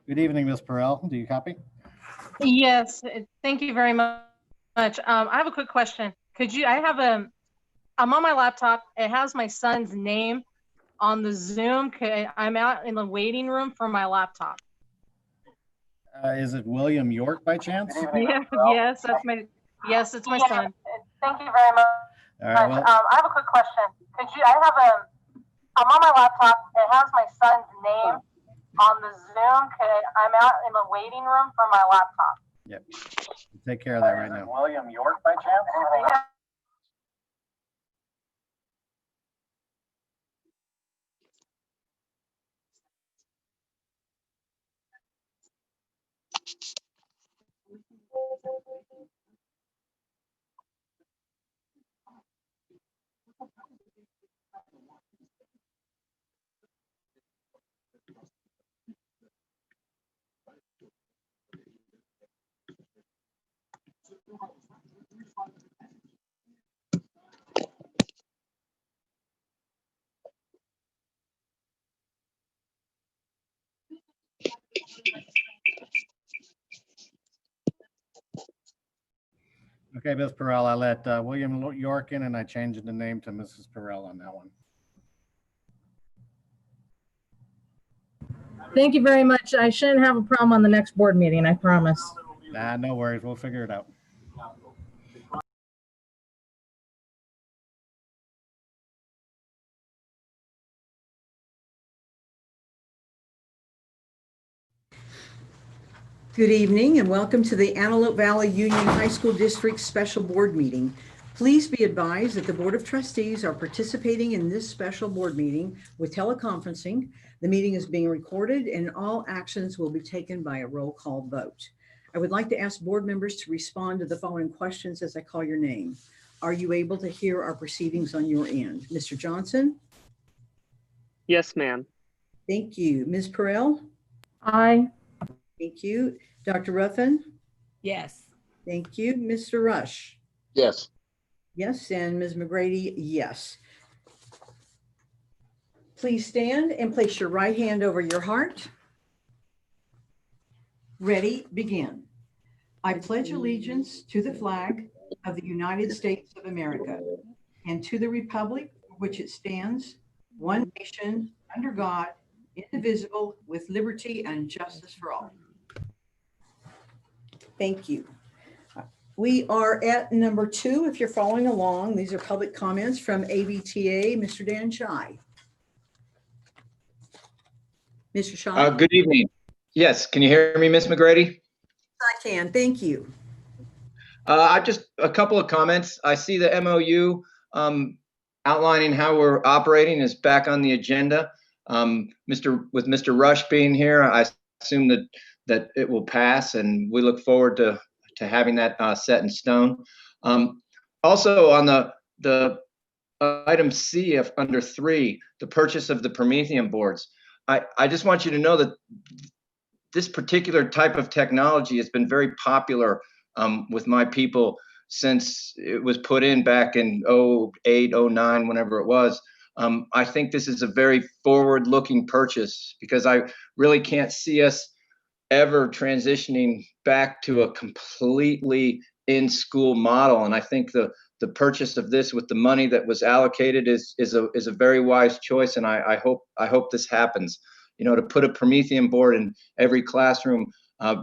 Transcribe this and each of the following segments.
Good evening, Ms. Perrell. Do you copy? Yes, thank you very much. I have a quick question. I'm on my laptop. It has my son's name on the Zoom. I'm out in the waiting room for my laptop. Is it William York by chance? Yes, it's my son. Thank you very much. All right, well, I have a quick question. I'm on my laptop. It has my son's name on the Zoom. I'm out in the waiting room for my laptop. yep. Take care of that right now. William York by chance? Okay, Ms. Perrell, I let William York in and I changed the name to Mrs. Perrell on that one. Thank you very much. I shouldn't have a problem on the next board meeting, I promise. Nah, no worries. We'll figure it out. Good evening and welcome to the Antelope Valley Union High School District Special Board Meeting. Please be advised that the Board of Trustees are participating in this special board meeting with teleconferencing. The meeting is being recorded and all actions will be taken by a roll call vote. I would like to ask board members to respond to the following questions as I call your name. Are you able to hear our proceedings on your end? Mr. Johnson? Yes, ma'am. Thank you. Ms. Perrell? Aye. Thank you. Dr. Ruffin? Yes. Thank you. Mr. Rush? Yes. Yes, and Ms. McGrady, yes. Please stand and place your right hand over your heart. Ready, begin. I pledge allegiance to the flag of the United States of America and to the republic for which it stands, one nation, under God, indivisible, with liberty and justice for all. Thank you. We are at number 2. If you're following along, these are public comments from AVTA. Mr. Dan Shy. Mr. Shy? Good evening. Yes, can you hear me, Ms. McGrady? I can, thank you. I just a couple of comments. I see the MOU outlining how we're operating is back on the agenda. With Mr. Rush being here, I assume that it will pass, and we look forward to having that set in stone. Also on the item C of under 3, the purchase of the Promethean boards. I just want you to know that this particular type of technology has been very popular with my people since it was put in back in 08, 09, whenever it was. I think this is a very forward-looking purchase because I really can't see us ever transitioning back to a completely in-school model. And I think the purchase of this with the money that was allocated is a very wise choice. And I hope this happens. You know, to put a Promethean board in every classroom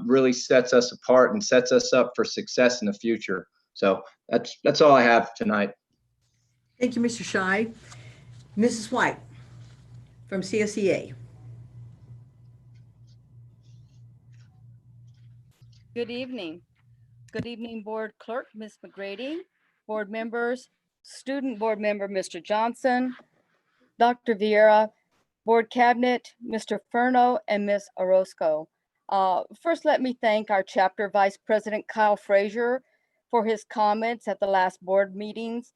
really sets us apart and sets us up for success in the future. So that's all I have tonight. Thank you, Mr. Shy. Mrs. White from CSEA. Good evening. Good evening, Board Clerk, Ms. McGrady, board members, student board member, Mr. Johnson, Dr. Vieira, board cabinet, Mr. Furno, and Ms. Orozco. First, let me thank our chapter vice president, Kyle Frazier, for his comments at the last board meetings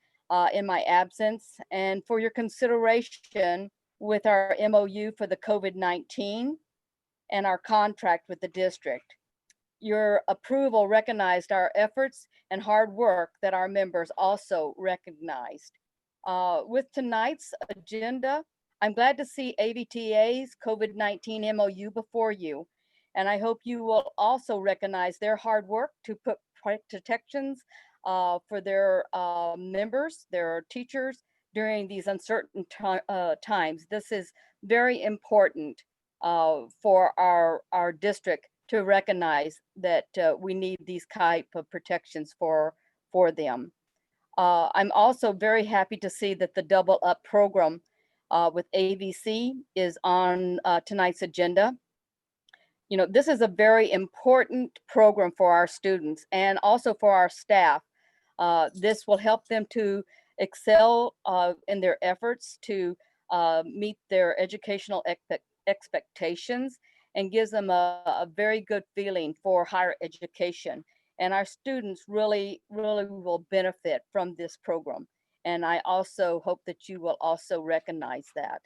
in my absence, and for your consideration with our MOU for the COVID-19 and our contract with the district. Your approval recognized our efforts and hard work that our members also recognized. With tonight's agenda, I'm glad to see AVTA's COVID-19 MOU before you. And I hope you will also recognize their hard work to put protections for their members, their teachers during these uncertain times. This is very important for our district to recognize that we need these type of protections for them. I'm also very happy to see that the Double Up program with AVC is on tonight's agenda. You know, this is a very important program for our students and also for our staff. This will help them to excel in their efforts to meet their educational expectations and gives them a very good feeling for higher education. And our students really will benefit from this program. And I also hope that you will also recognize that.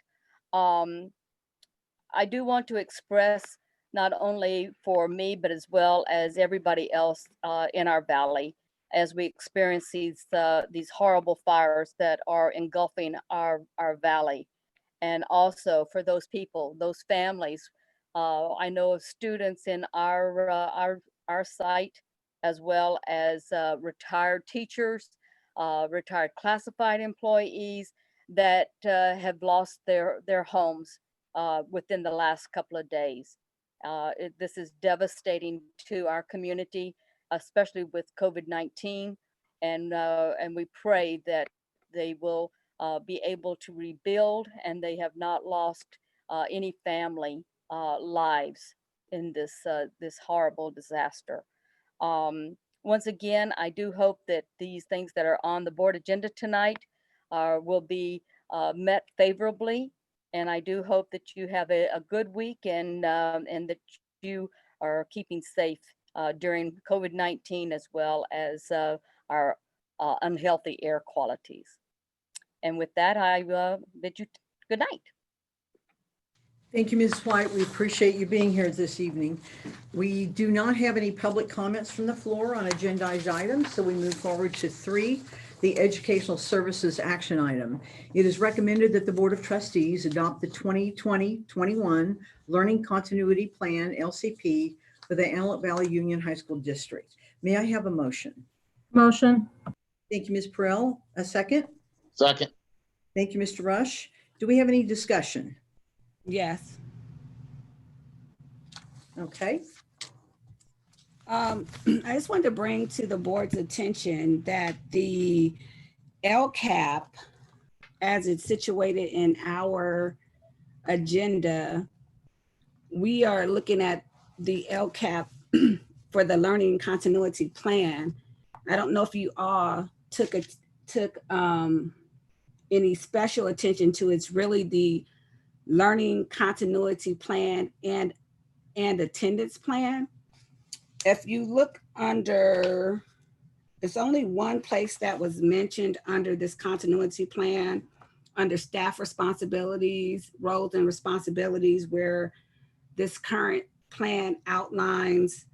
I do want to express not only for me, but as well as everybody else in our valley as we experience these horrible fires that are engulfing our valley. And also for those people, those families. I know of students in our site, as well as retired teachers, retired classified employees that have lost their homes within the last couple of days. This is devastating to our community, especially with COVID-19, and we pray that they will be able to rebuild and they have not lost any family lives in this horrible disaster. Once again, I do hope that these things that are on the board agenda tonight will be met favorably. And I do hope that you have a good week and that you are keeping safe during COVID-19 as well as our unhealthy air qualities. And with that, I bid you good night. Thank you, Ms. White. We appreciate you being here this evening. We do not have any public comments from the floor on agendized items, so we move forward to 3, the Educational Services Action Item. It is recommended that the Board of Trustees adopt the 2020-21 Learning Continuity Plan, LCP, for the Antelope Valley Union High School District. May I have a motion? Motion. Thank you, Ms. Perrell. A second? Second. Thank you, Mr. Rush. Do we have any discussion? Yes. Okay. I just wanted to bring to the board's attention that the LCAP, as it's situated in our agenda, we are looking at the LCAP for the Learning Continuity Plan. I don't know if you all took any special attention to. It's really the Learning Continuity Plan and Attendance Plan. If you look under, there's only one place that was mentioned under this continuity plan, under staff responsibilities, roles and responsibilities, where this current plan outlines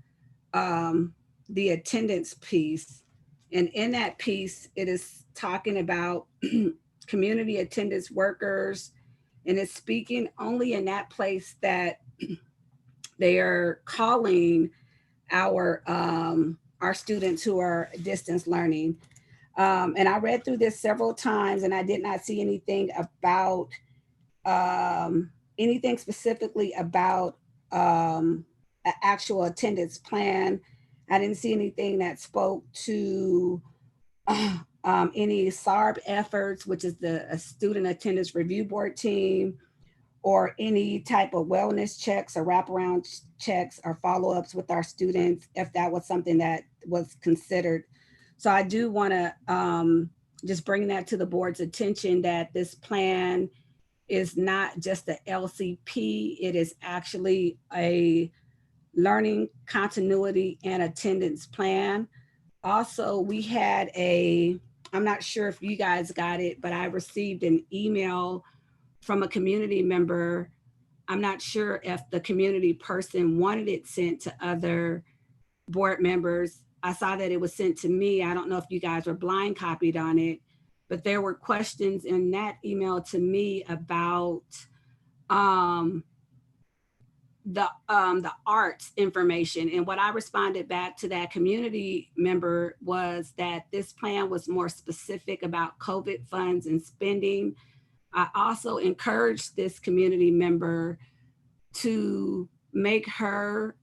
the attendance piece. And in that piece, it is talking about community attendance workers, and it's speaking only in that place that they are calling our students who are distance learning. And I read through this several times and I did not see anything about, anything specifically about an actual attendance plan. I didn't see anything that spoke to any SARB efforts, which is the Student Attendance Review Board team, or any type of wellness checks or wraparound checks or follow-ups with our students, if that was something that was considered. So I do want to just bring that to the board's attention, that this plan is not just the LCP, it is actually a learning continuity and attendance plan. Also, we had I'm not sure if you guys got it, but I received an email from a community member. I'm not sure if the community person wanted it sent to other board members. I saw that it was sent to me. I don't know if you guys were blind copied on it, but there were questions in that email to me about the arts information. And what I responded back to that community member was that this plan was more specific about COVID funds and spending. I also encouraged this community member to make her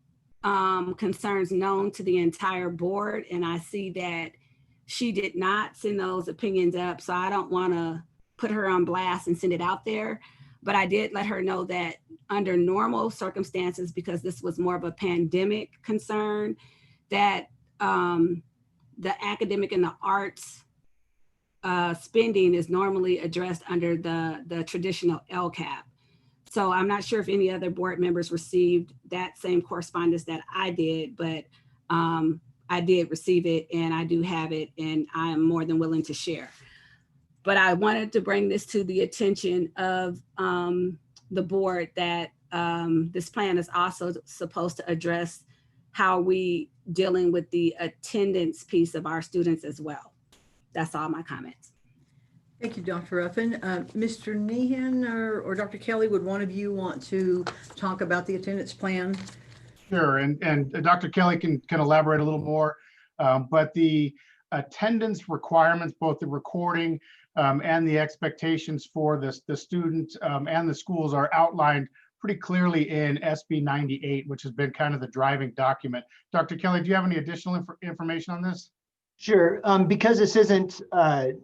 concerns known to the entire board. And I see that she did not send those opinions up. So I don't want to put her on blast and send it out there. But I did let her know that under normal circumstances, because this was more of a pandemic concern, that the academic and the arts spending is normally addressed under the traditional LCAP. So I'm not sure if any other board members received that same correspondence that I did, but I did receive it and I do have it and I am more than willing to share. But I wanted to bring this to the attention of the board that this plan is also supposed to address how we dealing with the attendance piece of our students as well. That's all my comments. Thank you, Dr. Ruffin. Mr. Meehan or Dr. Kelly, would one of you want to talk about the attendance plan? Sure, and Dr. Kelly can elaborate a little more, but the attendance requirements, both the recording and the expectations for the students and the schools are outlined pretty clearly in SB 98, which has been kind of the driving document. Dr. Kelly, do you have any additional information on this? Sure, because this isn't,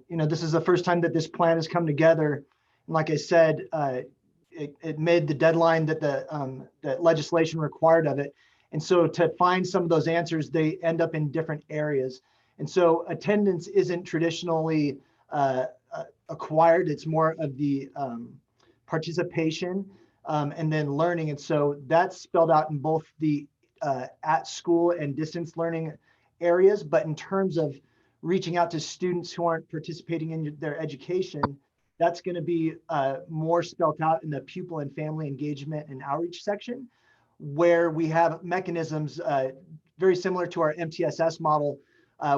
this is the first time that this plan has come together. And like I said, it made the deadline that that legislation required of it. And so to find some of those answers, they end up in different areas. And so attendance isn't traditionally acquired. It's more of the participation and then learning. And so that's spelled out in both the at school and distance learning areas. But in terms of reaching out to students who aren't participating in their education, that's going to be more spelled out in the pupil and family engagement and outreach section, where we have mechanisms very similar to our MTSS model,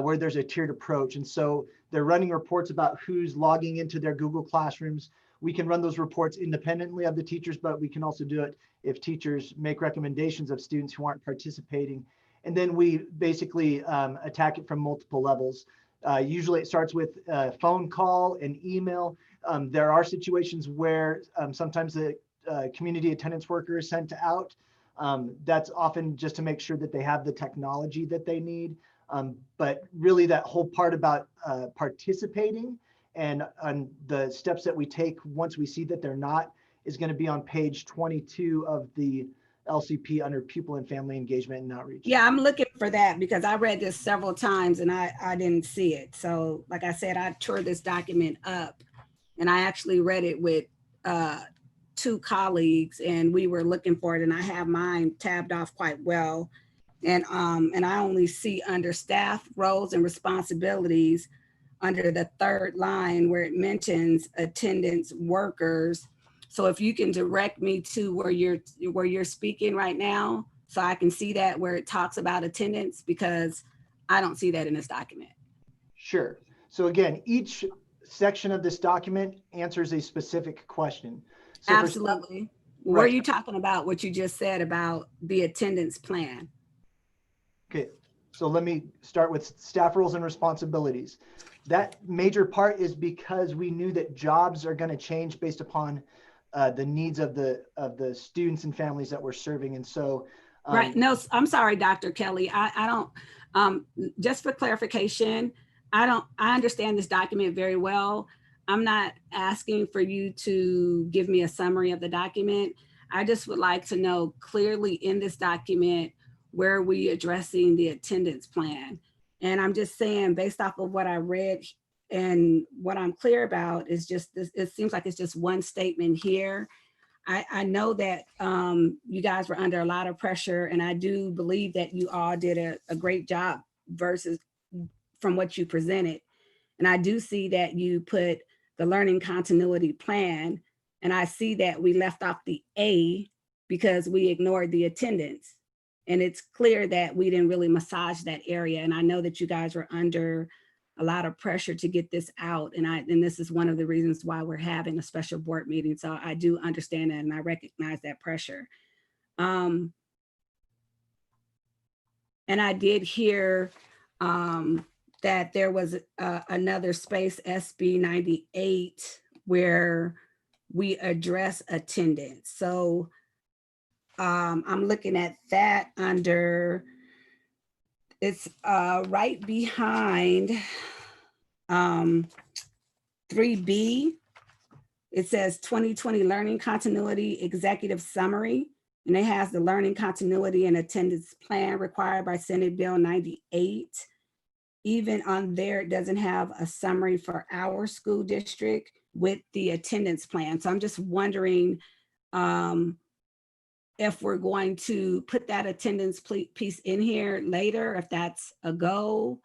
where there's a tiered approach. And so they're running reports about who's logging into their Google Classrooms. We can run those reports independently of the teachers, but we can also do it if teachers make recommendations of students who aren't participating. And then we basically attack it from multiple levels. Usually it starts with a phone call and email. There are situations where sometimes the community attendance worker is sent out. That's often just to make sure that they have the technology that they need. But really that whole part about participating and the steps that we take once we see that they're not is going to be on page 22 of the LCP under pupil and family engagement and outreach. Yeah, I'm looking for that because I read this several times and I didn't see it. So like I said, I tore this document up and I actually read it with two colleagues and we were looking for it and I have mine tabbed off quite well. And I only see under staff roles and responsibilities under the third line where it mentions attendance workers. So if you can direct me to where you're speaking right now, so I can see that where it talks about attendance, because I don't see that in this document. Sure. So again, each section of this document answers a specific question. So absolutely. Were you talking about what you just said about the attendance plan? Okay, so let me start with staff roles and responsibilities. That major part is because we knew that jobs are going to change based upon the needs of the students and families that we're serving. And so right. No, I'm sorry, Dr. Kelly. I don't, just for clarification, I understand this document very well. I'm not asking for you to give me a summary of the document. I just would like to know clearly in this document, where are we addressing the attendance plan? And I'm just saying, based off of what I read and what I'm clear about is just this, it seems like it's just one statement here. I know that you guys were under a lot of pressure and I do believe that you all did a great job versus from what you presented. And I do see that you put the learning continuity plan and I see that we left off the A because we ignored the attendance. And it's clear that we didn't really massage that area. And I know that you guys were under a lot of pressure to get this out. And this is one of the reasons why we're having a special board meeting. So I do understand that and I recognize that pressure. And I did hear that there was another space, SB 98, where we address attendance. So I'm looking at that under, it's right behind 3B. It says 2020 Learning Continuity Executive Summary, and it has the learning continuity and attendance plan required by Senate Bill 98. Even on there, it doesn't have a summary for our school district with the attendance plan. So I'm just wondering if we're going to put that attendance piece in here later, if that's a go,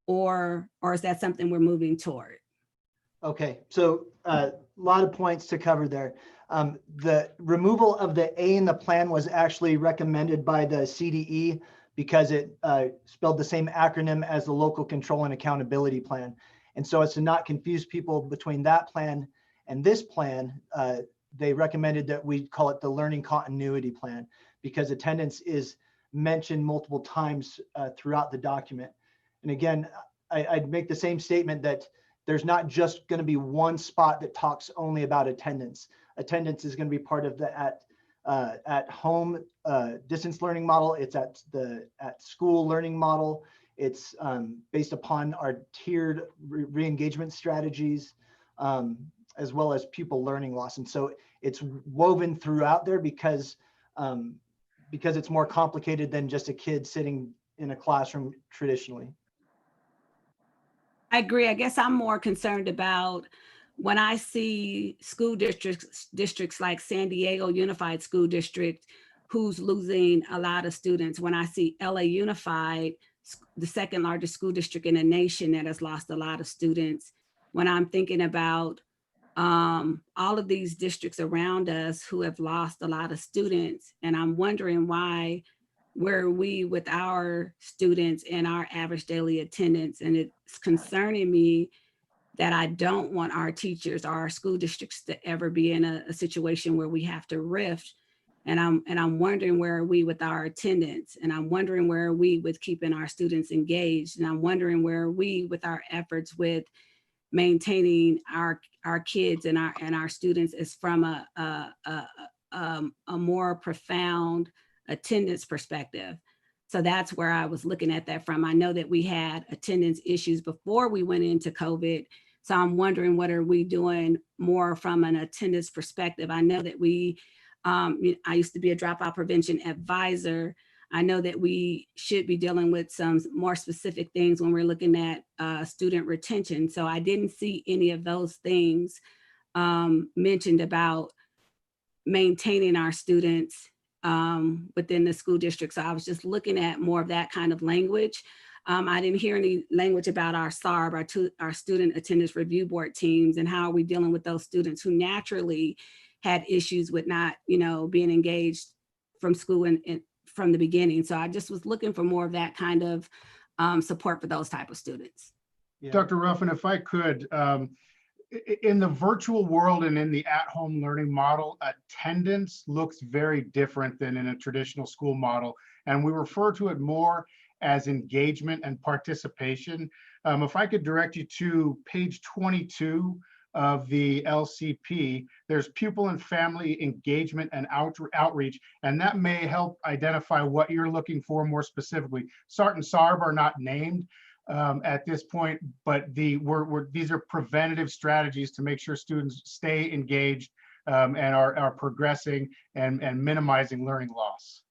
or is that something we're moving toward? Okay, so a lot of points to cover there. The removal of the A in the plan was actually recommended by the CDE because it spelled the same acronym as the Local Control and Accountability Plan. And so as to not confuse people between that plan and this plan, they recommended that we call it the Learning Continuity Plan because attendance is mentioned multiple times throughout the document. And again, I'd make the same statement that there's not just going to be one spot that talks only about attendance. Attendance is going to be part of the at home distance learning model. It's at school learning model. It's based upon our tiered re-engagement strategies, as well as pupil learning loss. And so it's woven throughout there because it's more complicated than just a kid sitting in a classroom traditionally. I agree. I guess I'm more concerned about when I see school districts like San Diego Unified School District, who's losing a lot of students. When I see LA Unified, the second largest school district in the nation that has lost a lot of students. When I'm thinking about all of these districts around us who have lost a lot of students, and I'm wondering why, where are we with our students and our average daily attendance? And it's concerning me that I don't want our teachers or our school districts to ever be in a situation where we have to rift. And I'm wondering, where are we with our attendance? And I'm wondering, where are we with keeping our students engaged? And I'm wondering, where are we with our efforts with maintaining our kids and our students is from a more profound attendance perspective. So that's where I was looking at that from. I know that we had attendance issues before we went into COVID. So I'm wondering, what are we doing more from an attendance perspective? I know that I used to be a dropout prevention advisor. I know that we should be dealing with some more specific things when we're looking at student retention. So I didn't see any of those things mentioned about maintaining our students within the school district. So I was just looking at more of that kind of language. I didn't hear any language about our SARB, our student attendance review board teams, and how are we dealing with those students who naturally had issues with not, being engaged from school and from the beginning. So I just was looking for more of that kind of support for those type of students. Yeah. Dr. Ruffin, if I could, in the virtual world and in the at-home learning model, attendance looks very different than in a traditional school model. And we refer to it more as engagement and participation. If I could direct you to page 22 of the LCP, there's pupil and family engagement and outreach, and that may help identify what you're looking for more specifically. SART and SARB are not named at this point, but these are preventative strategies to make sure students stay engaged and are progressing and minimizing learning loss.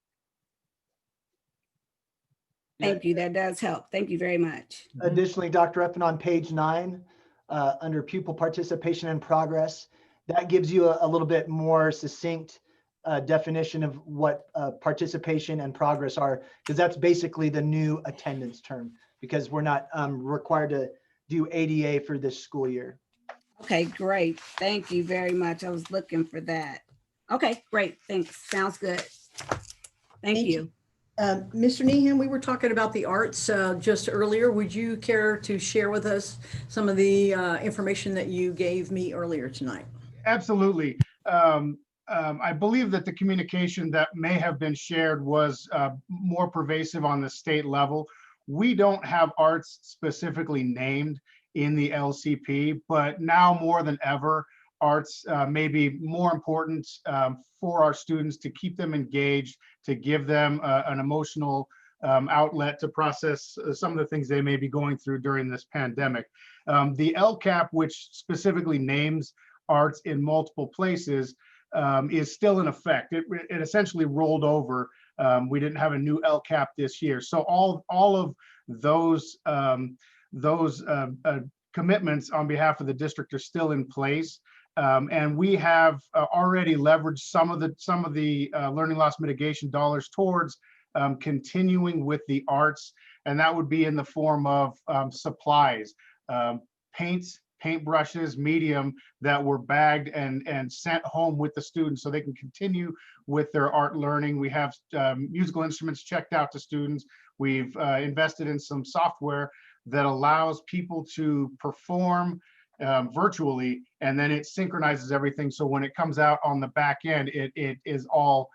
Thank you. That does help. Thank you very much. Additionally, Dr. Ruffin, on page 9, under pupil participation and progress, that gives you a little bit more succinct definition of what participation and progress are, because that's basically the new attendance term, because we're not required to do ADA for this school year. Okay, great. Thank you very much. I was looking for that. Okay, great. Thanks. Sounds good. Thank you. Mr. Nehan, we were talking about the arts just earlier. Would you care to share with us some of the information that you gave me earlier tonight? Absolutely. I believe that the communication that may have been shared was more pervasive on the state level. We don't have arts specifically named in the LCP, but now more than ever, arts may be more important for our students to keep them engaged, to give them an emotional outlet to process some of the things they may be going through during this pandemic. The LCAP, which specifically names arts in multiple places, is still in effect. It essentially rolled over. We didn't have a new LCAP this year. So all of those commitments on behalf of the district are still in place. And we have already leveraged some of the learning loss mitigation dollars towards continuing with the arts, and that would be in the form of supplies, paints, paintbrushes, medium that were bagged and sent home with the students so they can continue with their art learning. We have musical instruments checked out to students. We've invested in some software that allows people to perform virtually, and then it synchronizes everything. So when it comes out on the back end, it is all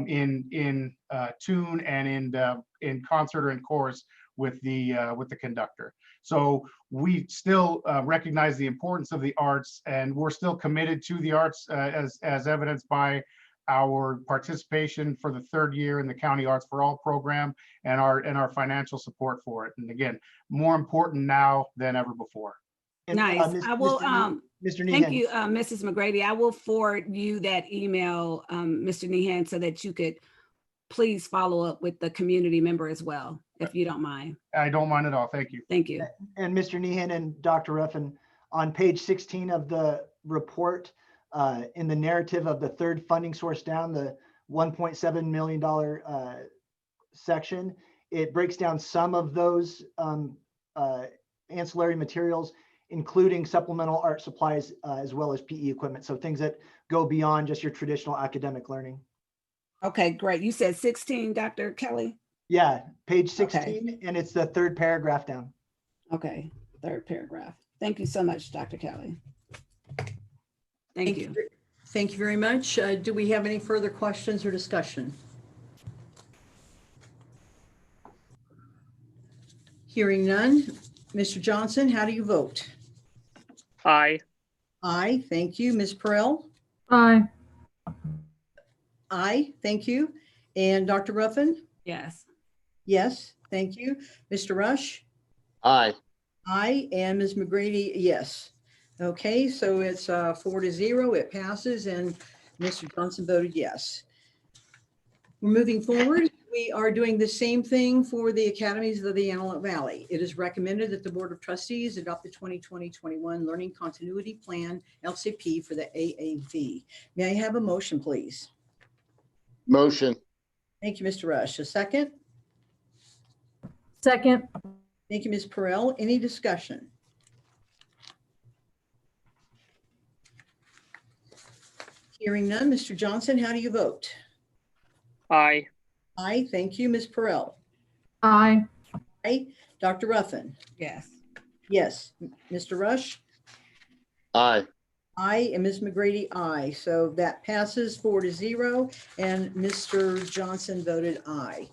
in tune and in concert or in chorus with the conductor. So we still recognize the importance of the arts, and we're still committed to the arts as evidenced by our participation for the third year in the County Arts for All program and our financial support for it. And again, more important now than ever before. And, Nice. I will, Mr. Nehan. thank you, Mrs. McGrady. I will forward you that email, Mr. Nehan, so that you could please follow up with the community member as well, if you don't mind. I don't mind at all. Thank you. Thank you. And Mr. Nehan and Dr. Ruffin, on page 16 of the report, in the narrative of the third funding source down, the $1.7 million section, it breaks down some of those ancillary materials, including supplemental art supplies, as well as PE equipment. So things that go beyond just your traditional academic learning. Okay, great. You said 16, Dr. Kelly? Yeah, page 16, Okay. and it's the third paragraph down. Okay, third paragraph. Thank you so much, Dr. Kelly. Thank you. Thank you very much. Do we have any further questions or discussion? Hearing none. Mr. Johnson, how do you vote? Aye. Aye, thank you. Ms. Perrell? Aye. Aye, thank you. And Dr. Ruffin? Yes. Yes, thank you. Mr. Rush? Aye. Aye, and Ms. McGrady, yes. Okay, so it's 4-0, it passes, and Mr. Johnson voted yes. We're moving forward. We are doing the same thing for the academies of the Antelope Valley. It is recommended that the Board of Trustees adopt the 2020-21 Learning Continuity Plan, LCP, for the AAV. May I have a motion, please? Motion. Thank you, Mr. Rush. A second? Second. Thank you, Ms. Perrell. Any discussion? Hearing none. Mr. Johnson, how do you vote? Aye. Aye, thank you. Ms. Perrell? Aye. Aye. Dr. Ruffin? Yes. Yes. Mr. Rush? Aye. Aye, and Ms. McGrady, aye. So that passes 4-0, and Mr. Johnson voted aye.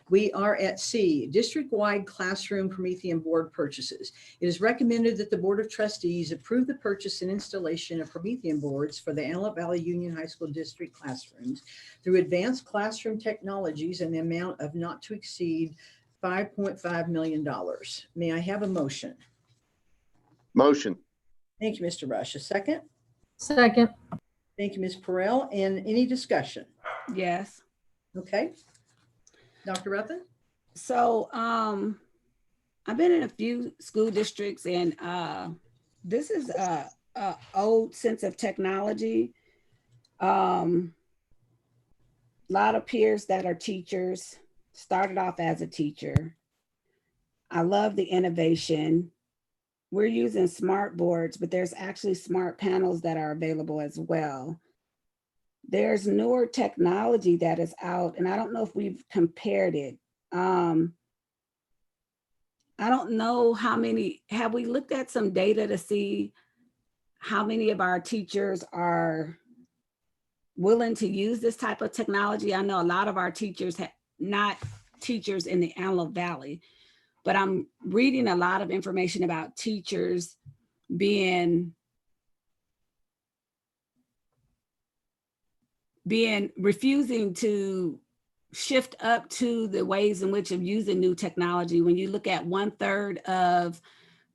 We are at C, district-wide classroom Promethean board purchases. It is recommended that the Board of Trustees approve the purchase and installation of Promethean boards for the Antelope Valley Union High School District classrooms through Advanced Classroom Technologies in the amount of not to exceed $5.5 million. May I have a motion? Motion. Thank you, Mr. Rush. A second? Second. Thank you, Ms. Perrell. And any discussion? Yes. Okay. Dr. Ruffin? So I've been in a few school districts, and this is a old sense of technology. Lot of peers that are teachers started off as a teacher. I love the innovation. We're using smart boards, but there's actually smart panels that are available as well. There's newer technology that is out, and I don't know if we've compared it. I don't know how many, have we looked at some data to see how many of our teachers are willing to use this type of technology. I know a lot of our teachers not teachers in the Antelope Valley, but I'm reading a lot of information about teachers refusing to shift up to the ways in which of using new technology. When you look at 1/3 of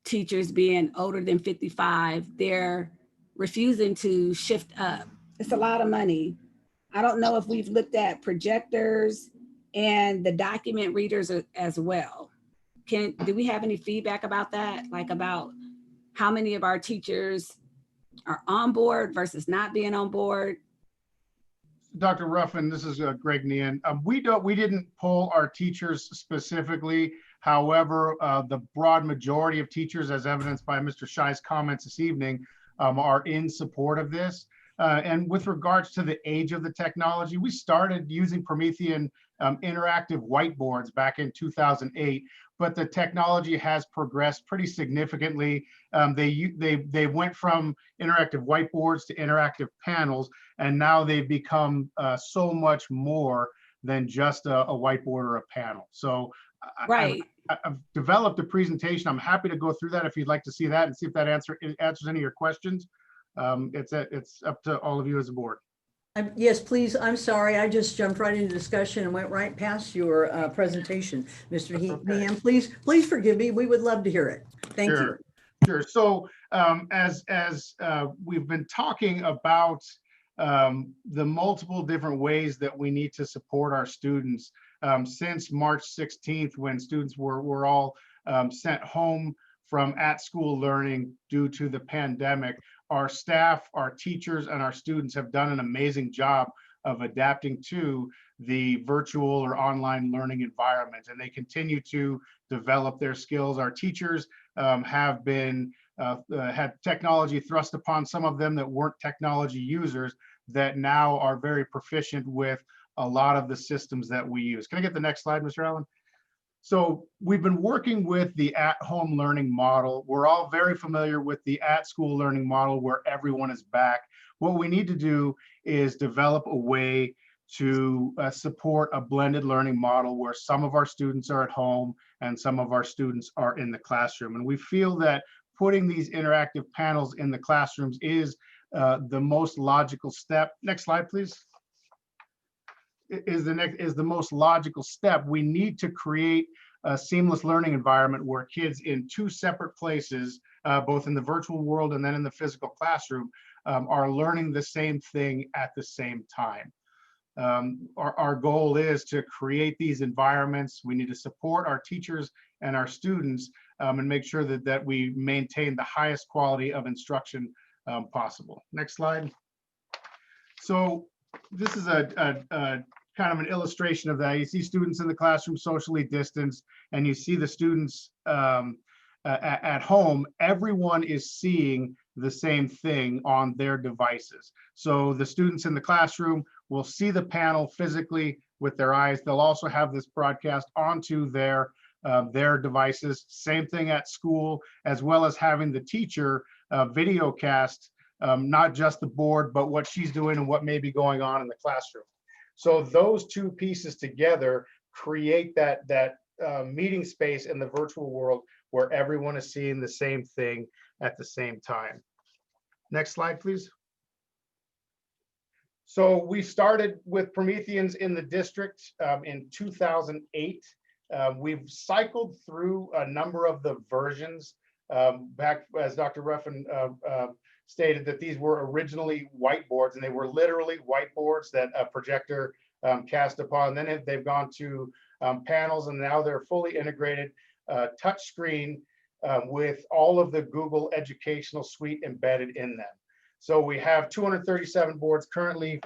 teachers being older than 55, they're refusing to shift up. It's a lot of money. I don't know if we've looked at projectors and the document readers as well. Do we have any feedback about that? Like about how many of our teachers are on board versus not being on board? Dr. Ruffin, this is Greg Nean. We didn't poll our teachers specifically. However, the broad majority of teachers, as evidenced by Mr. Shai's comments this evening, are in support of this. And with regards to the age of the technology, we started using Promethean interactive whiteboards back in 2008, but the technology has progressed pretty significantly. They went from interactive whiteboards to interactive panels, and now they've become so much more than just a whiteboard or a panel. So right. I've developed a presentation. I'm happy to go through that if you'd like to see that and see if that answers any of your questions. It's up to all of you as a board. Yes, please. I'm sorry. I just jumped right into discussion and went right past your presentation. Mr. Nehan, please forgive me. We would love to hear it. Thank you. Sure. So as we've been talking about the multiple different ways that we need to support our students since March 16th, when students were all sent home from at-school learning due to the pandemic, our staff, our teachers, and our students have done an amazing job of adapting to the virtual or online learning environment, and they continue to develop their skills. Our teachers have been had technology thrust upon some of them that weren't technology users, that now are very proficient with a lot of the systems that we use. Can I get the next slide, Mr. Allen? So we've been working with the at-home learning model. We're all very familiar with the at-school learning model where everyone is back. What we need to do is develop a way to support a blended learning model where some of our students are at home and some of our students are in the classroom. And we feel that putting these interactive panels in the classrooms is the most logical step. Next slide, please. Is the most logical step. We need to create a seamless learning environment where kids in two separate places, both in the virtual world and then in the physical classroom, are learning the same thing at the same time. Our goal is to create these environments. We need to support our teachers and our students and make sure that we maintain the highest quality of instruction possible. Next slide. So this is a kind of an illustration of that. You see students in the classroom socially distanced, and you see the students at home. Everyone is seeing the same thing on their devices. So the students in the classroom will see the panel physically with their eyes. They'll also have this broadcast onto their devices. Same thing at school, as well as having the teacher video cast not just the board, but what she's doing and what may be going on in the classroom. So those two pieces together create that meeting space in the virtual world where everyone is seeing the same thing at the same time. Next slide, please. So we started with Prometheans in the district in 2008. We've cycled through a number of the versions back, as Dr. Ruffin stated, that these were originally whiteboards, and they were literally whiteboards that a projector cast upon. Then they've gone to panels, and now they're fully integrated touch screen with all of the Google Educational Suite embedded in them. So we have 237 boards currently.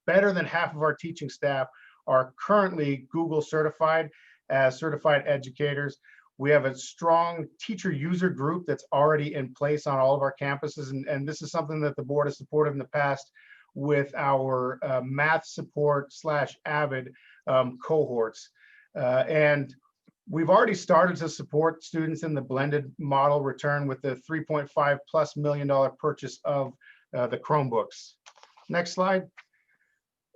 Better than half of our teaching staff are currently Google certified as certified educators. We have a strong teacher user group that's already in place on all of our campuses. And this is something that the board has supported in the past with our math support / AVID cohorts. And we've already started to support students in the blended model return with the $3.5+ million purchase of the Chromebooks. Next slide.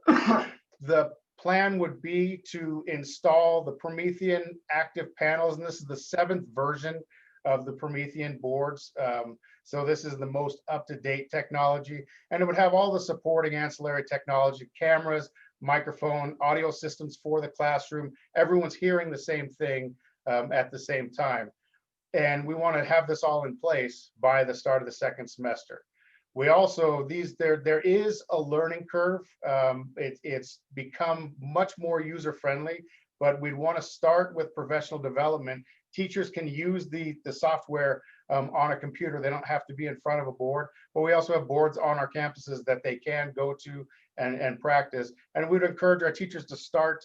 The plan would be to install the Promethean active panels, and this is the 7th version of the Promethean boards. So this is the most up-to-date technology, and it would have all the supporting ancillary technology, cameras, microphone, audio systems for the classroom. Everyone's hearing the same thing at the same time. And we want to have this all in place by the start of the 2nd semester. We also, there is a learning curve. It's become much more user-friendly, but we'd want to start with professional development. Teachers can use the software on a computer. They don't have to be in front of a board, but we also have boards on our campuses that they can go to and practice. And we'd encourage our teachers to start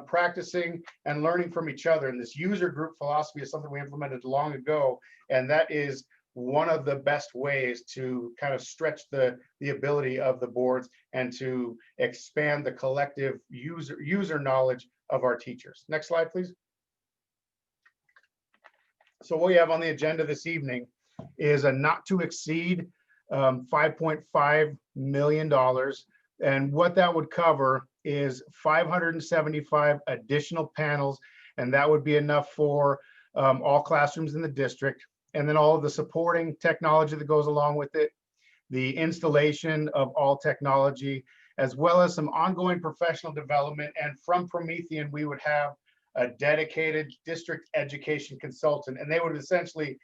practicing and learning from each other. And this user group philosophy is something we implemented long ago, and that is one of the best ways to kind of stretch the ability of the boards and to expand the collective user knowledge of our teachers. Next slide, please. So what we have on the agenda this evening is a not to exceed $5.5 million. And what that would cover is 575 additional panels, and that would be enough for all classrooms in the district. And then all of the supporting technology that goes along with it, the installation of all technology, as well as some ongoing professional development. And from Promethean, we would have a dedicated district education consultant, and they would essentially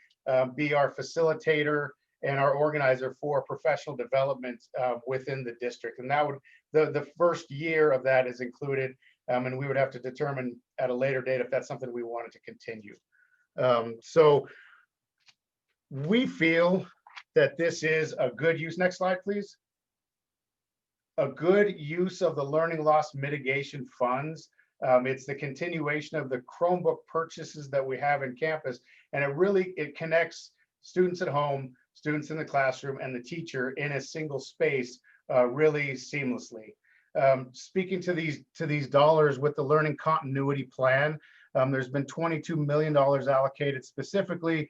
be our facilitator and our organizer for professional development within the district. And that would, the first year of that is included, and we would have to determine at a later date if that's something we wanted to continue. So we feel that this is a good use. Next slide, please. A good use of the learning loss mitigation funds. It's the continuation of the Chromebook purchases that we have in campus, and it connects students at home, students in the classroom, and the teacher in a single space really seamlessly. Speaking to these dollars with the learning continuity plan, there's been $22 million allocated specifically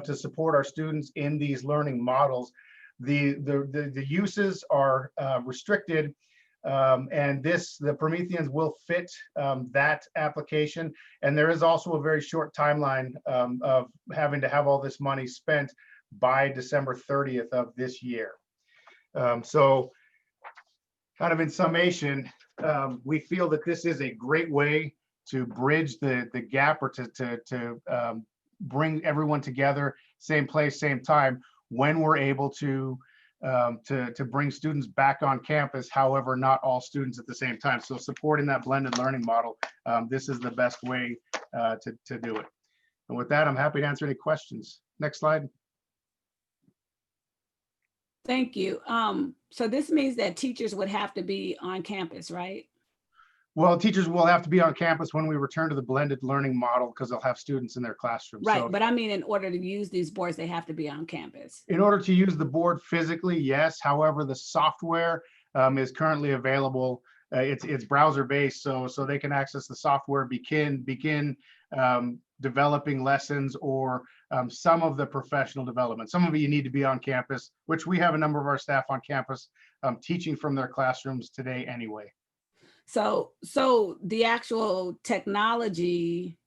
to support our students in these learning models. The uses are restricted, and the Prometheans will fit that application. And there is also a very short timeline of having to have all this money spent by December 30th of this year. So kind of in summation, we feel that this is a great way to bridge the gap, or to bring everyone together, same place, same time, when we're able to bring students back on campus. However, not all students at the same time. So supporting that blended learning model, this is the best way to do it. And with that, I'm happy to answer any questions. Next slide. Thank you. So this means that teachers would have to be on campus, right? Well, teachers will have to be on campus when we return to the blended learning model, because they'll have students in their classroom. Right, So but I mean, in order to use these boards, they have to be on campus. in order to use the board physically, yes. However, the software is currently available. It's browser based, so they can access the software, begin developing lessons, or some of the professional development. Some of it you need to be on campus, which we have a number of our staff on campus teaching from their classrooms today anyway. So the actual technology,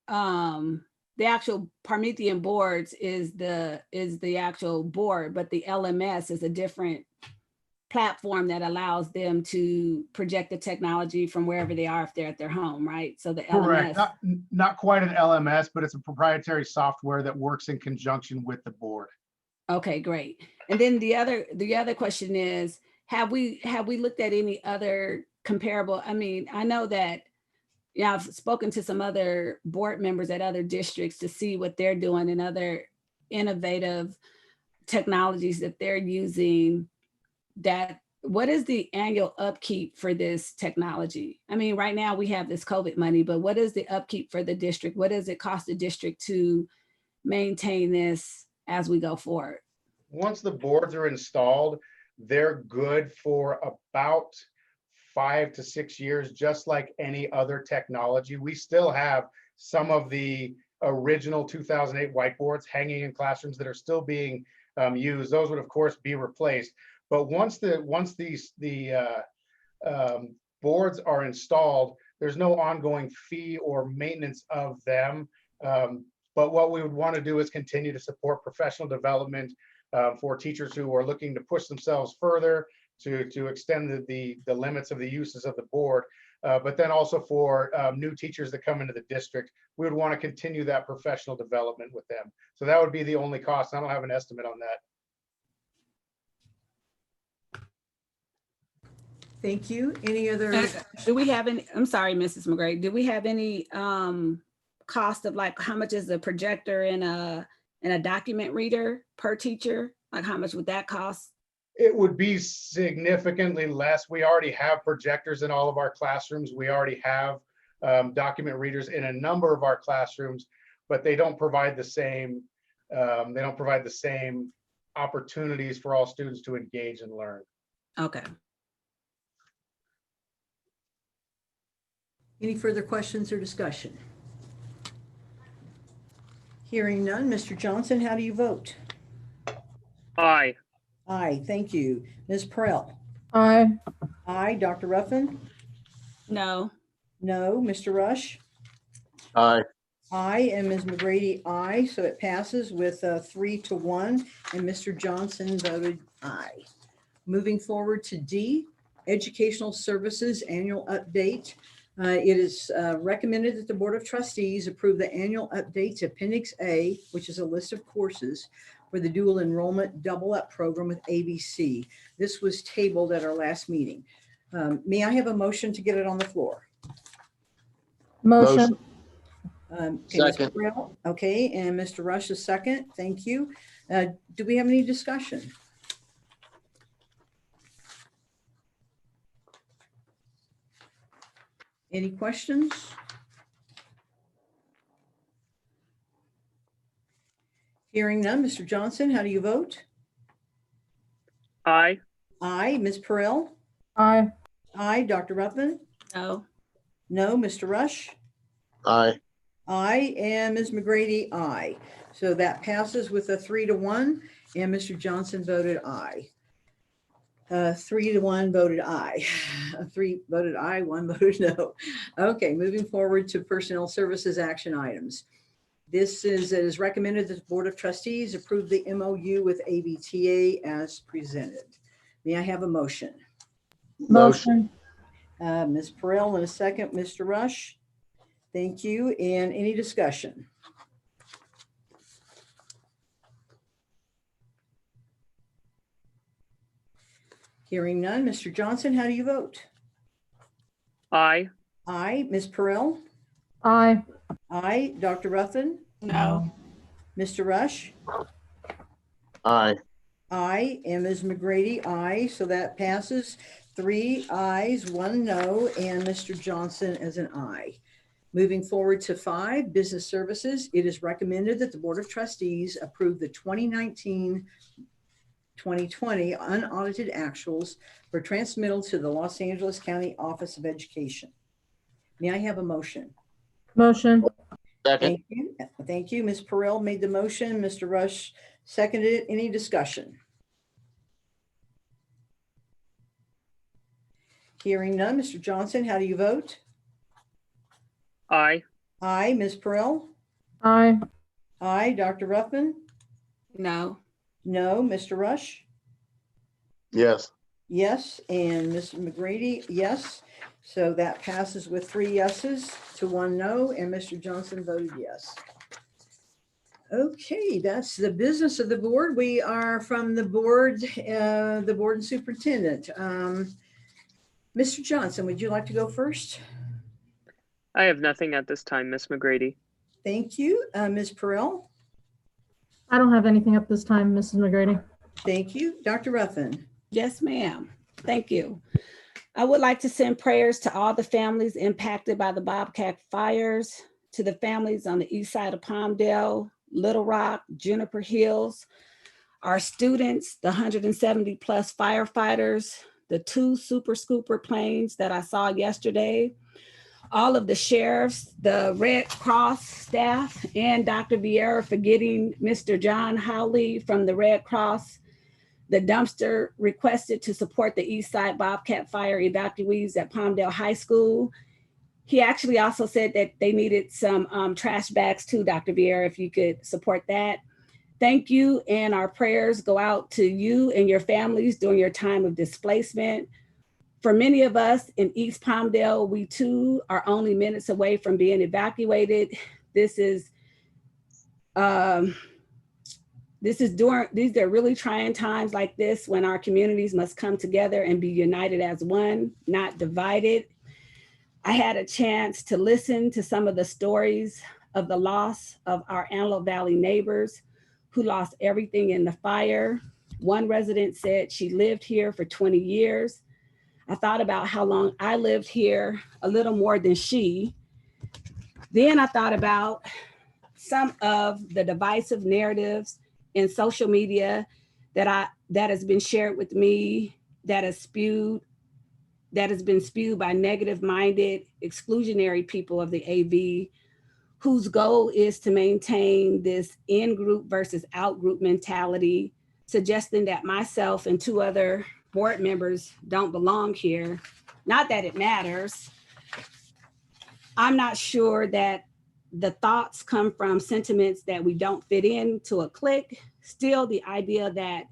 the actual Promethean boards is the actual board, but the LMS is a different platform that allows them to project the technology from wherever they are if they're at their home, right? So the Correct. LMS. Not quite an LMS, but it's a proprietary software that works in conjunction with the board. Okay, great. And then the other question is, have we looked at any other comparable? I mean, I know that, I've spoken to some other board members at other districts to see what they're doing and other innovative technologies that they're using. What is the annual upkeep for this technology? I mean, right now we have this COVID money, but what is the upkeep for the district? What does it cost the district to maintain this as we go forward? Once the boards are installed, they're good for about 5 to 6 years, just like any other technology. We still have some of the original 2008 whiteboards hanging in classrooms that are still being used. Those would of course be replaced. But once the boards are installed, there's no ongoing fee or maintenance of them. But what we would want to do is continue to support professional development for teachers who are looking to push themselves further, to extend the limits of the uses of the board. But then also for new teachers that come into the district, we would want to continue that professional development with them. So that would be the only cost. I don't have an estimate on that. Thank you. Any other? Do we have any, I'm sorry, Mrs. McGray, do we have any cost of like, how much is a projector and a document reader per teacher? Like how much would that cost? It would be significantly less. We already have projectors in all of our classrooms. We already have document readers in a number of our classrooms, but they don't provide the same opportunities for all students to engage and learn. Okay. Any further questions or discussion? Hearing none, Mr. Johnson, how do you vote? Aye. Aye, thank you. Ms. Perrell? Aye. Aye. Dr. Ruffin? No. No. Mr. Rush? Aye. Aye, and Ms. McGrady, aye. So it passes with 3-1, and Mr. Johnson voted aye. Moving forward to D, Educational Services Annual Update. It is recommended that the Board of Trustees approve the annual update to Appendix A, which is a list of courses for the dual enrollment double up program with ABC. This was tabled at our last meeting. May I have a motion to get it on the floor? Motion. Okay, Ms. Second. Burrell, okay, and Mr. Rush is second. Thank you. Do we have any discussion? Any questions? Hearing none, Mr. Johnson, how do you vote? Aye. Aye. Ms. Perrell? Aye. Aye. Dr. Ruffin? No. No. Mr. Rush? Aye. Aye. And Ms. McGrady, aye. So that passes with a 3-1, and Mr. Johnson voted aye. 3-1 voted aye. 3 voted aye, 1 voted no. Okay, moving forward to Personnel Services action items. This is, it is recommended that the Board of Trustees approve the MOU with AVTA as presented. May I have a motion? Motion. Ms. Perrell in a second, Mr. Rush. Thank you. And any discussion? Hearing none. Mr. Johnson, how do you vote? Aye. Aye. Ms. Perrell? Aye. Aye. Dr. Ruffin? No. Mr. Rush? Aye. Aye. And Ms. McGrady, aye. So that passes 3 ayes, 1 no, and Mr. Johnson as an aye. Moving forward to 5, Business Services. It is recommended that the Board of Trustees approve the 2019-2020 unaudited actuals for transmittal to the Los Angeles County Office of Education. May I have a motion? Motion. Second. Thank you. Thank you. Ms. Perrell made the motion. Mr. Rush seconded it. Any discussion? Hearing none. Mr. Johnson, how do you vote? Aye. Aye. Ms. Perrell? Aye. Aye. Dr. Ruffin? No. No. Mr. Rush? Yes. Yes. And Ms. McGrady? Yes. So that passes with 3 yeses to 1 no, and Mr. Johnson voted yes. Okay, that's the business of the board. We are from the board and superintendent. Mr. Johnson, would you like to go first? I have nothing at this time, Miss McGrady. Thank you. Ms. Perrell? I don't have anything at this time, Mrs. McGrady. Thank you. Dr. Ruffin? Yes, ma'am. Thank you. I would like to send prayers to all the families impacted by the Bobcat fires, to the families on the east side of Palmdale, Little Rock, Juniper Hills, our students, the 170 plus firefighters, the 2 super scooper planes that I saw yesterday, all of the sheriffs, the Red Cross staff, and Dr. Vieira for getting Mr. John Howley from the Red Cross The dumpster requested to support the East Side Bobcat Fire evacuees at Palmdale High School. He actually also said that they needed some trash bags too, Dr. Vieira, if you could support that. Thank you, and our prayers go out to you and your families during your time of displacement. For many of us in East Palmdale, we too are only minutes away from being evacuated. These are really trying times like this when our communities must come together and be united as one, not divided. I had a chance to listen to some of the stories of the loss of our Antelope Valley neighbors who lost everything in the fire. One resident said she lived here for 20 years. I thought about how long I lived here, a little more than she. Then I thought about some of the divisive narratives in social media that has been shared with me, that has been spewed by negative-minded, exclusionary people of the AV, whose goal is to maintain this in-group versus out-group mentality, suggesting that myself and 2 other board members don't belong here. Not that it matters. I'm not sure that the thoughts come from sentiments that we don't fit into a clique. Still, the idea that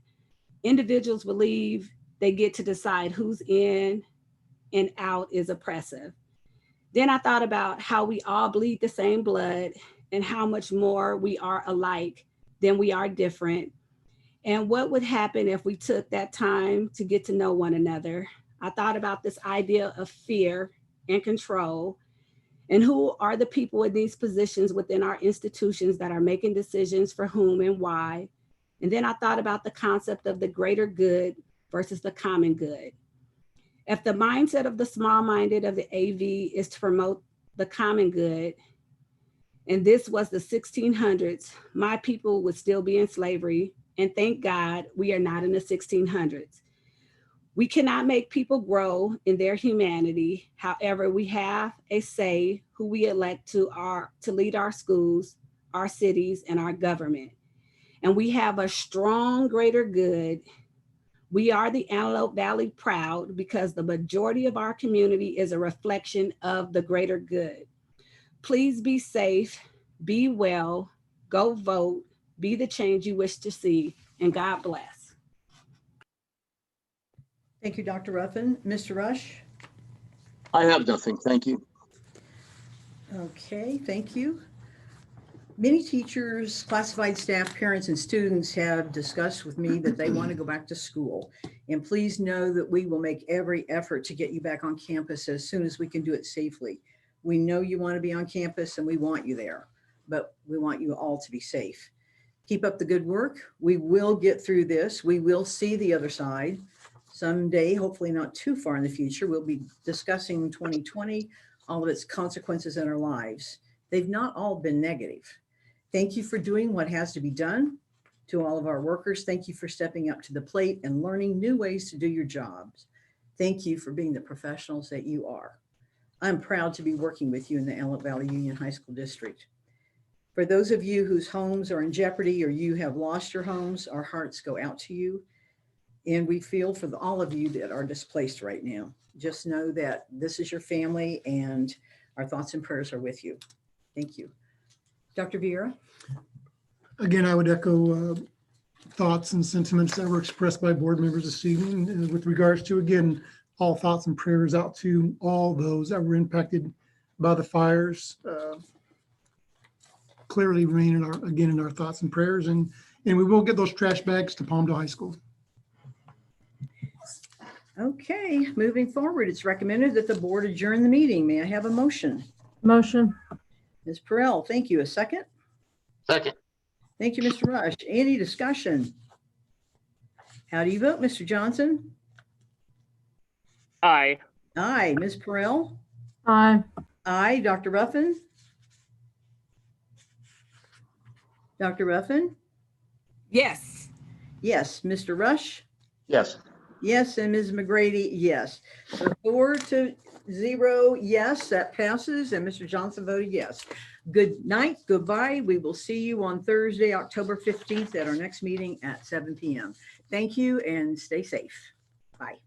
individuals believe they get to decide who's in and out is oppressive. Then I thought about how we all bleed the same blood and how much more we are alike than we are different. And what would happen if we took that time to get to know one another? I thought about this idea of fear and control, and who are the people in these positions within our institutions that are making decisions for whom and why. And then I thought about the concept of the greater good versus the common good. If the mindset of the small-minded of the AV is to promote the common good, and this was the 1600s, my people would still be in slavery. And thank God we are not in the 1600s. We cannot make people grow in their humanity. However, we have a say who we elect to lead our schools, our cities, and our government. And we have a strong greater good. We are the Antelope Valley proud because the majority of our community is a reflection of the greater good. Please be safe, be well, go vote, be the change you wish to see, and God bless. Thank you, Dr. Ruffin. Mr. Rush? I have nothing. Thank you. Okay, thank you. Many teachers, classified staff, parents, and students have discussed with me that they want to go back to school. And please know that we will make every effort to get you back on campus as soon as we can do it safely. We know you want to be on campus and we want you there, but we want you all to be safe. Keep up the good work. We will get through this. We will see the other side. Someday, hopefully not too far in the future, we'll be discussing 2020, all of its consequences in our lives. They've not all been negative. Thank you for doing what has to be done. To all of our workers, thank you for stepping up to the plate and learning new ways to do your jobs. Thank you for being the professionals that you are. I'm proud to be working with you in the Antelope Valley Union High School District. For those of you whose homes are in jeopardy or you have lost your homes, our hearts go out to you. And we feel for all of you that are displaced right now. Just know that this is your family and our thoughts and prayers are with you. Thank you. Dr. Vieira? Again, I would echo thoughts and sentiments that were expressed by board members this evening with regards to, again, all thoughts and prayers out to all those that were impacted by the fires. Clearly remain in our thoughts and prayers, and we will get those trash bags to Palmdale High School. Okay, moving forward, it's recommended that the board adjourn the meeting. May I have a motion? Motion. Ms. Perrell, thank you. A second? Second. Thank you, Mr. Rush. Any discussion? How do you vote, Mr. Johnson? Aye. Aye. Ms. Perrell? Aye. Aye. Dr. Ruffin? Dr. Ruffin? Yes. Yes. Mr. Rush? Yes. Yes. And Ms. McGrady? Yes. So 4-0, yes, that passes. And Mr. Johnson voted yes. Good night. Goodbye. We will see you on Thursday, October 15th at our next meeting at 7 p.m. Thank you and stay safe. Bye.